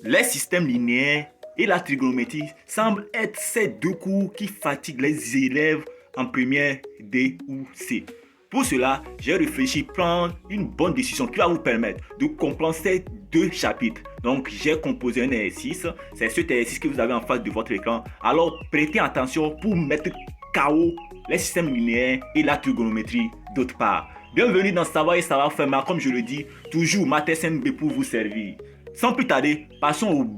Les systèmes linéaires et la trigonométrie semblent être ces deux cours qui fatiguent les élèves en première D ou C. Pour cela, j'ai réfléchi prendre une bonne décision qui va vous permettre de comprendre ces deux chapitres. Donc, j'ai composé un exercice. C'est cet exercice que vous avez en face de votre écran. Alors, prêtez attention pour mettre KO les systèmes linéaires et la trigonométrie d'autre part. Bienvenue dans Savoir et Savoir Faire, mais comme je le dis, toujours MathSNB pour vous servir. Sans plus tarder, passons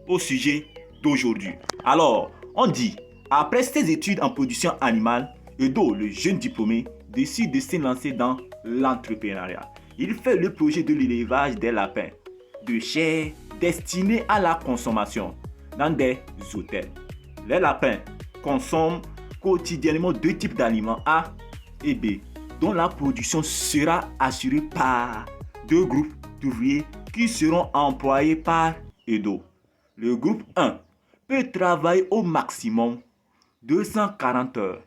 au sujet d'aujourd'hui. Alors, on dit, après ses études en production animale, Edo, le jeune diplômé, décide de se lancer dans l'entrepreneuriat. Il fait le projet de l'élevage des lapins de chair destinés à la consommation dans des hôtels. Les lapins consomment quotidiennement deux types d'aliments A et B, dont la production sera assurée par deux groupes d'ouvriers qui seront employés par Edo. Le groupe 1 peut travailler au maximum 240 heures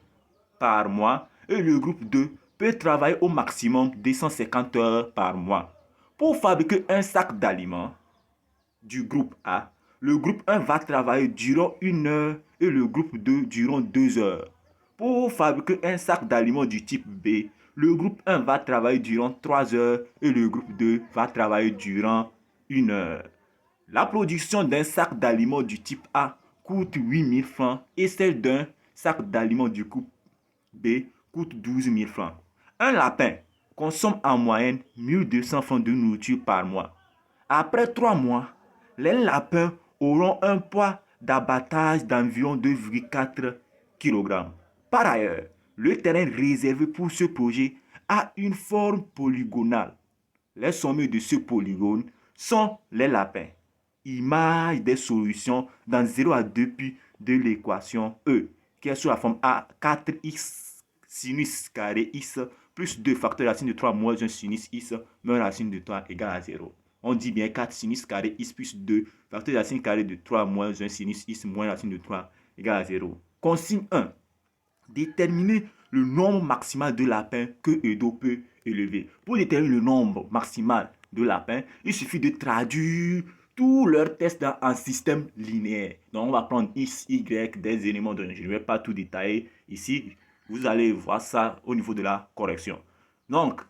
par mois et le groupe 2 peut travailler au maximum 250 heures par mois. Pour fabriquer un sac d'aliments du groupe A, le groupe 1 va travailler durant 1 heure et le groupe 2 durant 2 heures. Pour fabriquer un sac d'aliments du type B, le groupe 1 va travailler durant 3 heures et le groupe 2 va travailler durant 1 heure. La production d'un sac d'aliments du type A coûte 8 000 francs et celle d'un sac d'aliments du groupe B coûte 12 000 francs. Un lapin consomme en moyenne 1200 francs de nourriture par mois. Après 3 mois, les lapins auront un poids d'abattage d'environ 2,4 kg. Par ailleurs, le terrain réservé pour ce projet a une forme polygonale. Les sommets de ce polygone sont les lapins. Image des solutions dans 0 à 2 pi de l'équation E, qui est sous la forme A 4x sinus carré x plus 2 facteur racine de 3 moins 1 sinus x moins racine de 3 égale à 0. On dit bien 4 sinus carré x plus 2 facteur racine carré de 3 moins 1 sinus x moins racine de 3 égale à 0. Consigne 1. Déterminer le nombre maximal de lapins que Edo peut élever. Pour déterminer le nombre maximal de lapins, il suffit de traduire tous leurs tests en système linéaire. Donc, on va prendre x, y, des éléments donnés. Je ne vais pas tout détailler ici. Vous allez voir ça au niveau de la correction. Donc,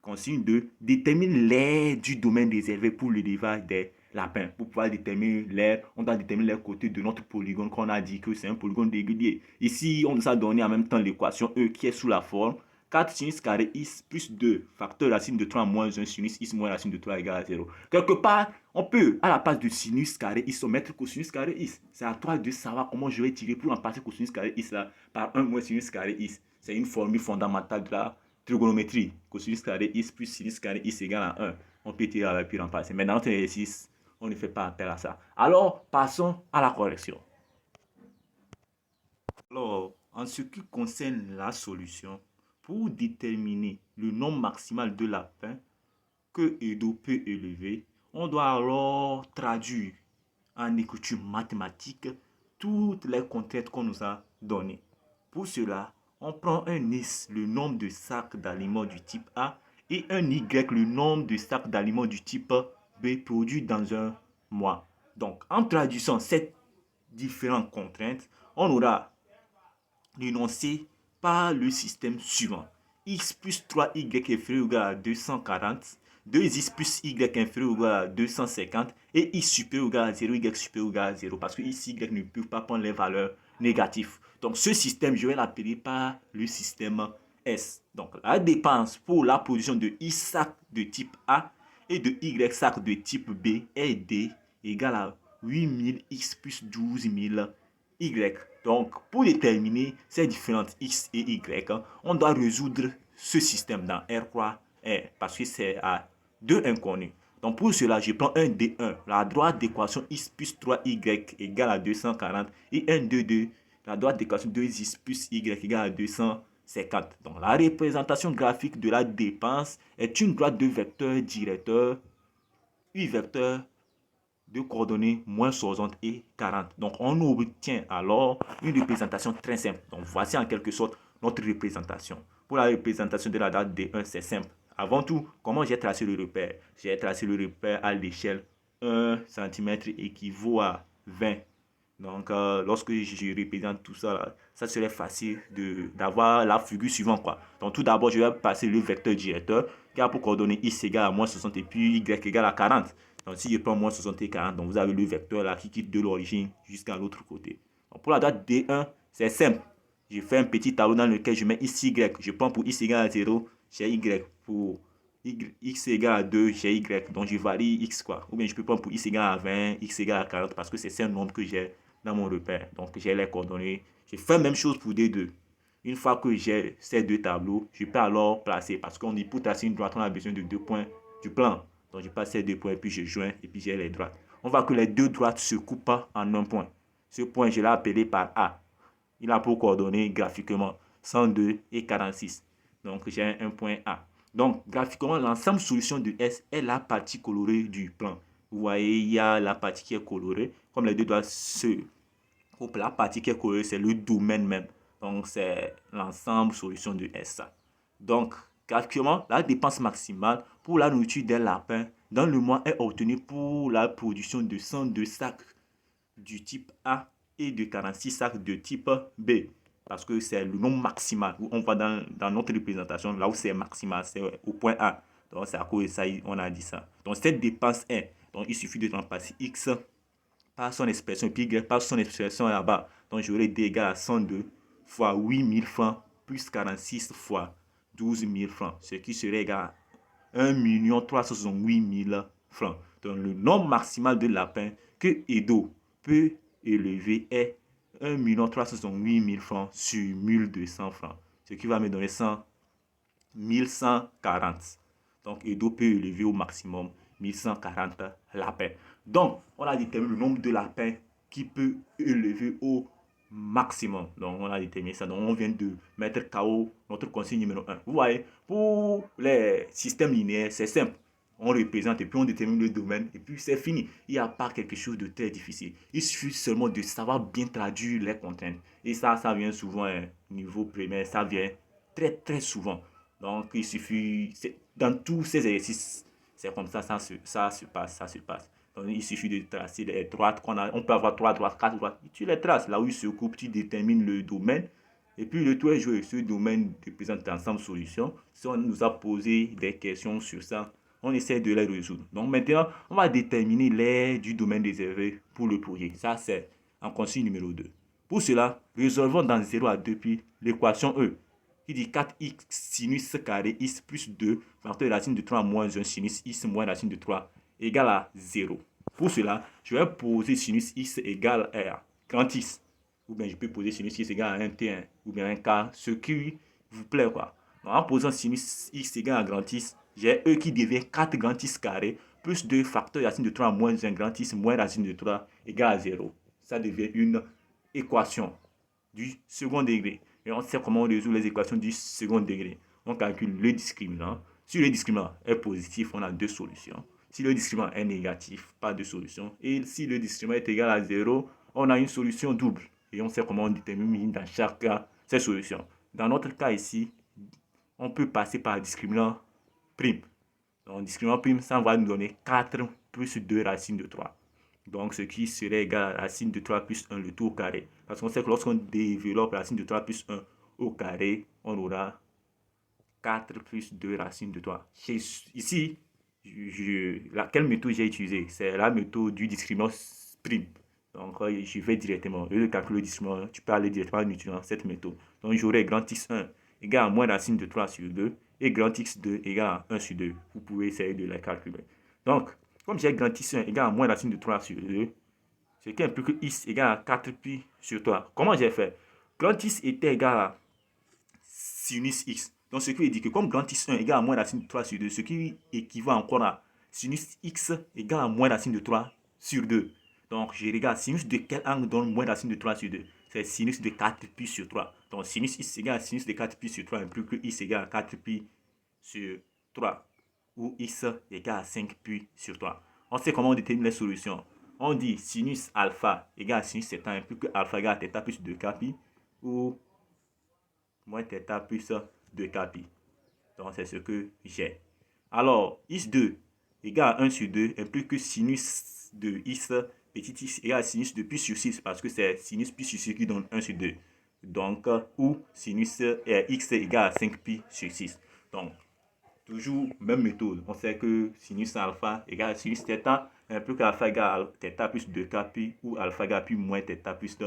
consigne 2, détermine l'aire du domaine réservé pour l'élevage des lapins. Pour pouvoir déterminer l'aire, on doit déterminer les côtés de notre polygone qu'on a dit que c'est un polygone régulier. Ici, on nous a donné en même temps l'équation E qui est sous la forme 4 sinus carré x plus 2 facteur racine de 3 moins 1 sinus x moins racine de 3 égale à 0. Quelque part, on peut, à la place de sinus carré x, mettre cosinus carré x. C'est à toi de savoir comment je vais tirer pour remplacer cosinus carré x là par 1 moins sinus carré x. C'est une formule fondamentale de la trigonométrie. Cosinus carré x plus sinus carré x égale à 1. On peut tirer avec puis remplacer. Mais dans notre exercice, on ne fait pas appel à ça. Alors, passons à la correction. Alors, en ce qui concerne la solution, pour déterminer le nombre maximal de lapins que Edo peut élever, on doit alors traduire en écriture mathématique toutes les contraintes qu'on nous a données. Pour cela, on prend un S, le nombre de sacs d'aliments du type A, et un Y, le nombre de sacs d'aliments du type B produits dans un mois. Donc, en traduisant ces différentes contraintes, on aura l'énoncé par le système suivant. X plus 3y inférieur ou égal à 240, 2x plus y inférieur ou égal à 250 et x supérieur ou égal à 0, y supérieur ou égal à 0 parce que x, y ne peuvent pas prendre les valeurs négatives. Donc ce système, je vais l'appeler par le système S. Donc la dépense pour la position de x sac de type A et de y sac de type B est D égale à 8000 x plus 12000 y. Donc, pour déterminer ces différentes x et y, on doit résoudre ce système dans R croix R parce que c'est à deux inconnus. Donc, pour cela, je prends un D1, la droite d'équation x plus 3y égale à 240 et un D2, la droite d'équation 2x plus y égale à 250. Donc, la représentation graphique de la dépense est une droite de vecteur directeur, U vecteur de coordonnées moins 60 et 40. Donc, on obtient alors une représentation très simple. Donc, voici en quelque sorte notre représentation. Pour la représentation de la date D1, c'est simple. Avant tout, comment j'ai tracé le repère? J'ai tracé le repère à l'échelle 1 cm équivaut à 20. Donc, lorsque je représente tout ça, là, ça serait facile d'avoir la figure suivante, quoi. Donc, tout d'abord, je vais passer le vecteur directeur qui a pour coordonnées x égale à moins 60 et puis y égale à 40. Donc, si je prends moins 60 et 40, donc vous avez le vecteur là qui quitte de l'origine jusqu'à l'autre côté. Donc, pour la date D1, c'est simple. Je fais un petit tableau dans lequel je mets x, y. Je prends pour x égale à 0, j'ai y. Pour x égale à 2, j'ai y. Donc, je varie x, quoi. Ou bien je peux prendre pour x égale à 20, x égale à 40 parce que c'est un nombre que j'ai dans mon repère. Donc, j'ai les coordonnées. Je fais la même chose pour D2. Une fois que j'ai ces deux tableaux, je peux alors placer, parce qu'on dit pour tracer une droite, on a besoin de 2 points du plan. Donc, je passe ces 2 points, puis je joins, et puis j'ai les droites. On voit que les deux droites se coupent en un point. Ce point, je l'ai appelé par A. Il a pour coordonnées graphiquement 102 et 46. Donc, j'ai un point A. Donc, graphiquement, l'ensemble solution de S est la partie colorée du plan. Vous voyez, il y a la partie qui est colorée. Comme les deux doigts se coupent, la partie qui est colorée, c'est le domaine même. Donc, c'est l'ensemble solution de S. Donc, graphiquement, la dépense maximale pour la nourriture des lapins dans le mois est obtenue pour la production de 102 sacs du type A et de 46 sacs de type B. Parce que c'est le nombre maximal. On va dans notre représentation, là où c'est maximal, c'est au point A. Donc, c'est à cause de ça on a dit ça. Donc, cette dépense est, donc il suffit de remplacer X par son expression, et puis Y par son expression là-bas. Donc, j'aurai D égale à 102 fois 8000 francs plus 46 fois 12 000 francs, ce qui serait égal à 1 368 000 francs. Donc, le nombre maximal de lapins que Edo peut élever est 1 368 000 francs sur 1200 francs, ce qui va me donner 1140. Donc, Edo peut élever au maximum 1140 lapins. Donc, on a déterminé le nombre de lapins qui peut élever au maximum. Donc, on a déterminé ça. Donc, on vient de mettre KO notre consigne numéro 1. Vous voyez, pour les systèmes linéaires, c'est simple. On représente et puis on détermine le domaine et puis c'est fini. Il n'y a pas quelque chose de très difficile. Il suffit seulement de savoir bien traduire les contraintes. Et ça vient souvent au niveau primaire, ça vient très souvent. Donc, il suffit, dans tous ces exercices, c'est comme ça, ça se passe. Donc, il suffit de tracer les droites on peut avoir 3 droites, 4 droites. Tu les traces, là où ils se coupent, tu détermines le domaine. Et puis, le tout est joué. Ce domaine représente l'ensemble solution. Si on nous a posé des questions sur ça, on essaie de les résoudre. Donc, maintenant, on va déterminer l'aire du domaine réservé pour le projet. Ça, c'est en consigne numéro 2. Pour cela, résolvons dans 0 à 2 pi l'équation E qui dit 4x sinus carré x plus 2 facteur de racine de 3 moins 1 sinus x moins racine de 3 égale à 0. Pour cela, je vais poser sinus x égale à grand x. Ou bien je peux poser sinus x égale à 1 T1 ou bien un K, ce qui vous plaît, quoi. Donc, en posant sinus x égale à grand x, j'ai E qui devient 4 grand x carré plus 2 facteur de racine de 3 moins 1 grand x moins racine de 3 égale à 0. Ça devient une équation du second degré. Et on sait comment on résout les équations du second degré. On calcule le discriminant. Si le discriminant est positif, on a deux solutions. Si le discriminant est négatif, pas de solution. Et si le discriminant est égal à 0, on a une solution double. Et on sait comment on détermine dans chaque cas ces solutions. Dans notre cas ici, on peut passer par discriminant prime. Donc, discriminant prime, ça va nous donner 4 plus 2 racines de 3. Donc, ce qui serait égal à racine de 3 plus 1, le tout au carré. Parce qu'on sait que lorsqu'on développe racine de 3 plus 1 au carré, on aura 4 plus 2 racines de 3. Ici, quelle méthode j'ai utilisée? C'est la méthode du discriminant prime. Donc, je vais directement, au lieu de calculer le discriminant, tu peux aller directement en utilisant cette méthode. Donc, j'aurai grand x1 égale à moins racine de 3 sur 2 et grand x2 égale à 1 sur 2. Vous pouvez essayer de les calculer. Donc, comme j'ai grand x1 égale à moins racine de 3 sur 2, ce qui implique que x égale à 4 pi sur 3. Comment j'ai fait? Grand x était égal à sinus x. Donc, ce qui veut dire que comme grand x1 égale à moins racine de 3 sur 2, ce qui équivaut encore à sinus x égale à moins racine de 3 sur 2. Donc, je regarde sinus de quel angle donne moins racine de 3 sur 2. C'est sinus de 4 pi sur 3. Donc, sinus x égale à sinus de 4 pi sur 3 implique que x égale à 4 pi sur 3. Ou x égale à 5 pi sur 3. On sait comment on détermine les solutions. On dit sinus alpha égale à sinus θ implique que alpha égale à θ plus 2k pi ou moins θ plus 2k pi. Donc, c'est ce que j'ai. Alors, x2 égale à 1 sur 2 implique que sinus de x petit x égale à sinus de pi sur 6 parce que c'est sinus pi sur 6 qui donne 1 sur 2. Donc, ou sinus x égale à 5 pi sur 6. Donc, toujours même méthode. On sait que sinus alpha égale à sinus θ implique alpha égale à θ plus 2k pi ou alpha égale à pi moins θ plus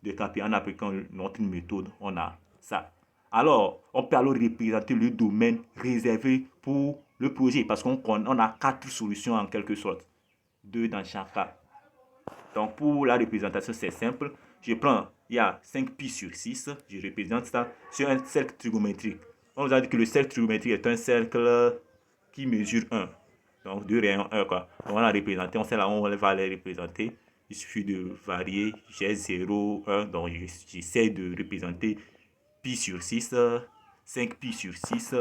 2k pi. En appliquant notre méthode, on a ça. Alors, on peut alors représenter le domaine réservé pour le projet parce qu'on a 4 solutions en quelque sorte. 2 dans chaque cas. Donc, pour la représentation, c'est simple. Je prends, il y a 5 pi sur 6. Je représente ça sur un cercle trigonométrique. On nous a dit que le cercle trigonométrique est un cercle qui mesure 1. Donc, 2 rayons 1, quoi. Donc, on l'a représenté. On sait là où on va les représenter. Il suffit de varier. J'ai 0, 1. Donc, j'essaie de représenter pi sur 6, 5 pi sur 6,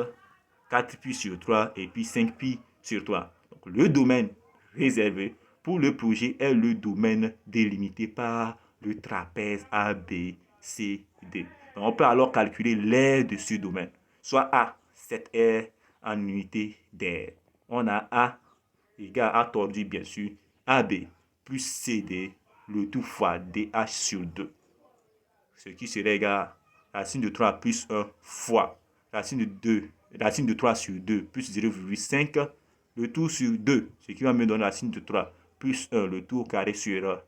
4 pi sur 3 et puis 5 pi sur 3. Donc, le domaine réservé pour le projet est le domaine délimité par le trapèze ABCD. Donc, on peut alors calculer l'aire de ce domaine. Soit A, cette aire en unité d'aire. On a A égale A tordu, bien sûr, AB plus CD, le tout fois DH sur 2. Ce qui serait égal à racine de 3 plus 1 fois racine de 3 sur 2 plus 0,5, le tout sur 2, ce qui va me donner racine de 3 plus 1, le tout au carré sur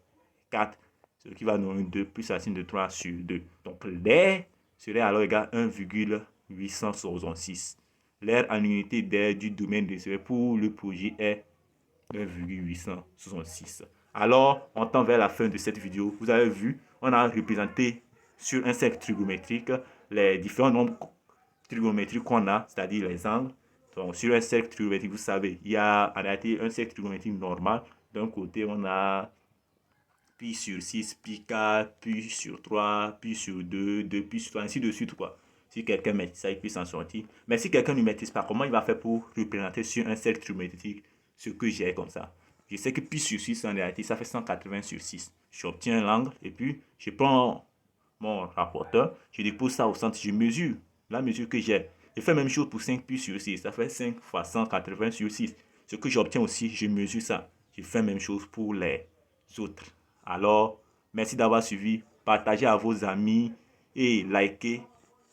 4, ce qui va donner 2 plus racine de 3 sur 2. Donc l'air serait alors égal à 1,866. L'air en unité d'air du domaine désiré pour le projet est 1,866. Alors, on tend vers la fin de cette vidéo. Vous avez vu, on a représenté sur un cercle trigonométrique les différents nombres trigonométriques qu'on a, c'est-à-dire les angles. Donc, sur un cercle trigonométrique, vous savez, il y a en réalité un cercle trigonométrique normal. D'un côté, on a pi sur 6, pi 4, pi sur 3, pi sur 2, 2 pi sur 3, ainsi de suite, quoi. Si quelqu'un maîtrise ça, il peut s'en sortir. Mais si quelqu'un ne maîtrise pas, comment il va faire pour représenter sur un cercle trigonométrique ce que j'ai comme ça? Je sais que pi sur 6, en réalité, ça fait 180 sur 6. J'obtiens l'angle et puis je prends mon rapporteur, je dépose ça au centre, je mesure la mesure que j'ai. Je fais la même chose pour 5 pi sur 6, ça fait 5 fois 180 sur 6. Ce que j'obtiens aussi, je mesure ça. Je fais la même chose pour les autres. Alors, merci d'avoir suivi, partagez à vos amis et likez.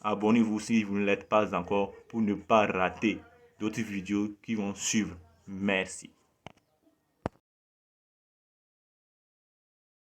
Abonnez-vous si vous ne l'êtes pas encore pour ne pas rater d'autres vidéos qui vont suivre. Merci.